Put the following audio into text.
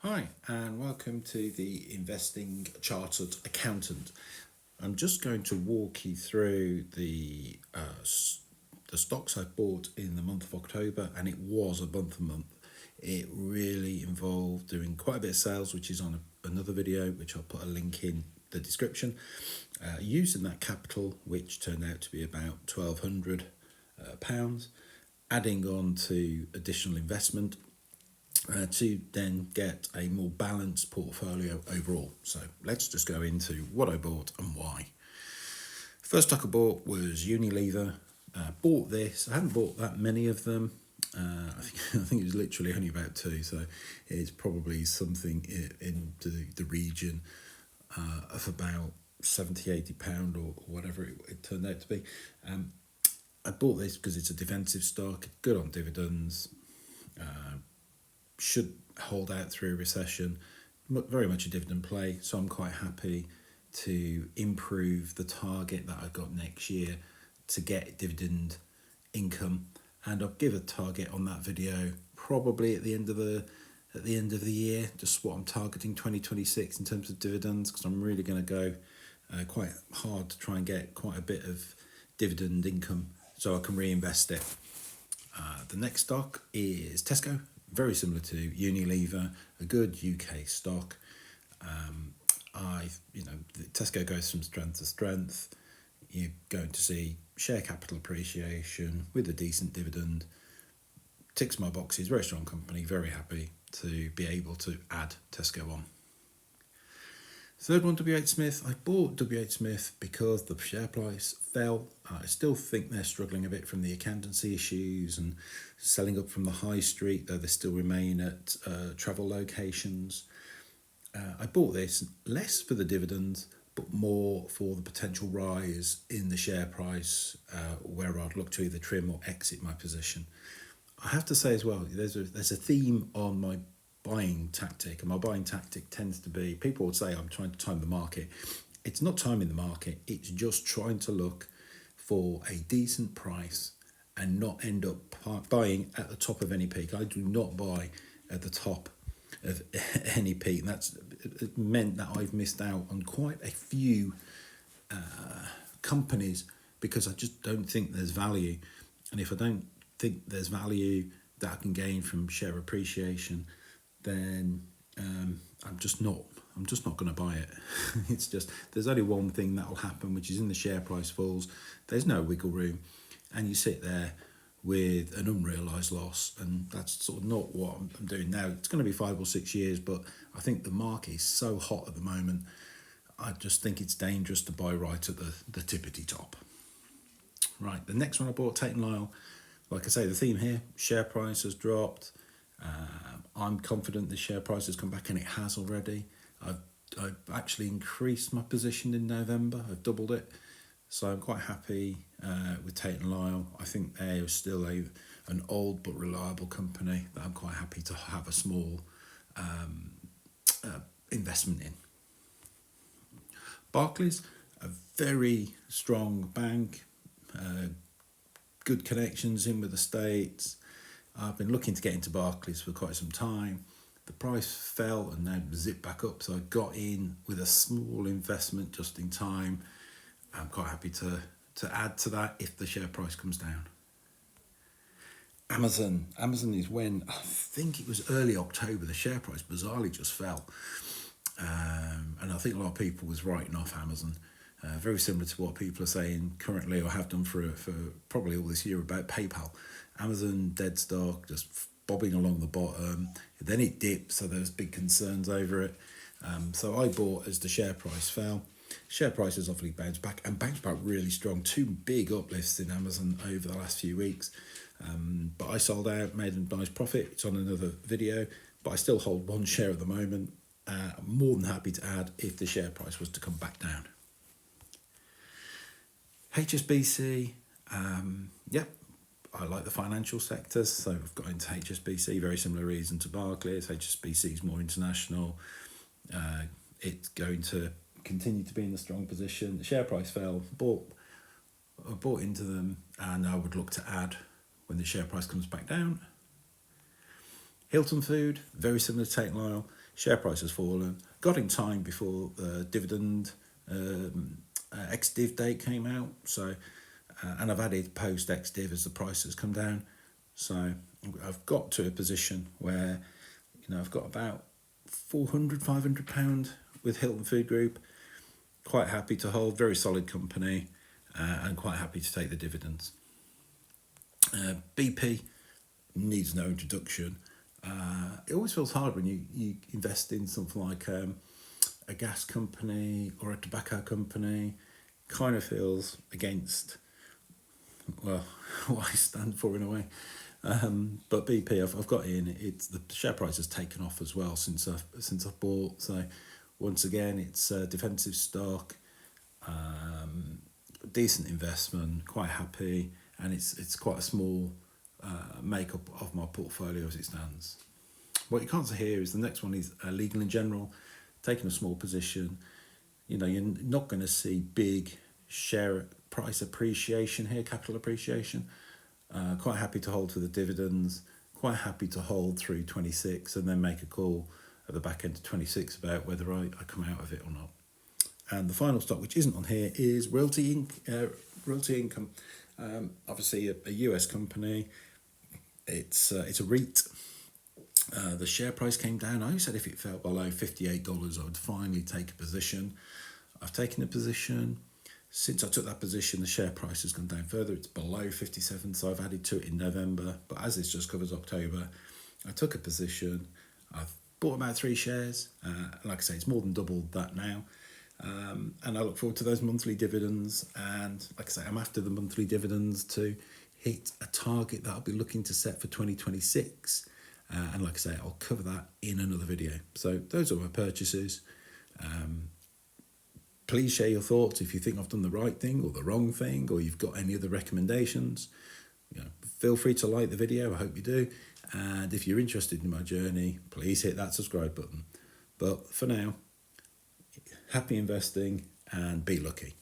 Hi, and welcome to the Investing Chartered Accountant. I'm just going to walk you through the stocks I bought in the month of October, and it was a month. It really involved doing quite a bit of sales, which is on another video, which I'll put a link in the description. Using that capital, which turned out to be about £1,200, adding on to additional investment to then get a more balanced portfolio overall. So let's just go into what I bought and why. First stock I bought was Unilever. Bought this. I haven't bought that many of them. I think it was literally only about two, so it's probably something in the region of about £70-80 or whatever it turned out to be. I bought this because it's a defensive stock, good on dividends, should hold out through a recession, very much a dividend play, so I'm quite happy to improve the target that I've got next year to get dividend income, and I'll give a target on that video probably at the end of the year, just what I'm targeting 2026 in terms of dividends, because I'm really going to go quite hard to try and get quite a bit of dividend income so I can reinvest it. The next stock is Tesco, very similar to Unilever, a good UK stock. Tesco goes from strength to strength. You're going to see share capital appreciation with a decent dividend. Ticks my boxes, very strong company, very happy to be able to add Tesco on. Third one, WH Smith. I bought WH Smith because the share price fell. I still think they're struggling a bit from the accountancy issues and selling up from the high street, though they still remain at travel locations. I bought this less for the dividends, but more for the potential rise in the share price, where I'd look to either trim or exit my position. I have to say as well, there's a theme on my buying tactic, and my buying tactic tends to be, people would say I'm trying to time the market. It's not timing the market, it's just trying to look for a decent price and not end up buying at the top of any peak. I do not buy at the top of any peak, and that's meant that I've missed out on quite a few companies because I just don't think there's value. And if I don't think there's value that I can gain from share appreciation, then I'm just not going to buy it. It's just, there's only one thing that will happen, which is in the share price falls, there's no wiggle room, and you sit there with an unrealised loss, and that's sort of not what I'm doing now. It's going to be 5 or 6 years, but I think the market is so hot at the moment, I just think it's dangerous to buy right at the tippity top. Right, the next one I bought, Tate & Lyle. Like I say, the theme here, share price has dropped. I'm confident the share price has come back, and it has already. I've actually increased my position in November. I've doubled it. So I'm quite happy with Tate & Lyle. I think they are still an old but reliable company that I'm quite happy to have a small investment in. Barclays, a very strong bank, good connections in with the States. I've been looking to get into Barclays for quite some time. The price fell and now zipped back up, so I got in with a small investment just in time. I'm quite happy to add to that if the share price comes down. Amazon is when, I think it was early October, the share price bizarrely just fell. And I think a lot of people was writing off Amazon. Very similar to what people are saying currently, or have done for probably all this year, about PayPal. Amazon dead stock, just bobbing along the bottom. Then it dipped, so there was big concerns over it. So I bought as the share price fell. Share price has obviously bounced back, and bounced back really strong. 2 big uplifts in Amazon over the last few weeks. But I sold out, made a nice profit. It's on another video, but I still hold one share at the moment. I'm more than happy to add if the share price was to come back down. HSBC, I like the financial sector, so I've got into HSBC, very similar reason to Barclays. HSBC is more international. It's going to continue to be in a strong position. The share price fell, I bought into them, and I would look to add when the share price comes back down. Hilton Food, very similar to Tate & Lyle. Share price has fallen. Got in time before the dividend ex-div date came out. So, and I've added post ex-div as the price has come down. So I've got to a position where, I've got about £400, £500 with Hilton Food Group. Quite happy to hold, very solid company, and quite happy to take the dividends. BP needs no introduction. It always feels hard when you invest in something like a gas company or a tobacco company. Kind of feels against, well, what I stand for in a way. But BP, I've got in. It's the share price has taken off as well since I've bought. So once again, it's a defensive stock, decent investment. Quite happy, and it's quite a small makeup of my portfolio as it stands. What you can't see here is the next one is Legal & General, taking a small position. You're not going to see big share price appreciation here, capital appreciation. Quite happy to hold for the dividends, quite happy to hold through 26 and then make a call at the back end of 26 about whether I come out of it or not. And the final stock, which isn't on here, is Realty Income. Obviously a US company. It's a REIT. The share price came down. I said if it fell below $58, I would finally take a position. I've taken a position. Since I took that position, the share price has gone down further. It's below 57, so I've added to it in November. But as this just covers October, I took a position. I've bought about 3 shares. Like I say, it's more than doubled that now. And I look forward to those monthly dividends. And like I say, I'm after the monthly dividends to hit a target that I'll be looking to set for 2026. And like I say, I'll cover that in another video. So those are my purchases. Please share your thoughts if you think I've done the right thing or the wrong thing, or you've got any other recommendations. Feel free to like the video. I hope you do. And if you're interested in my journey, please hit that subscribe button. But for now, happy investing and be lucky.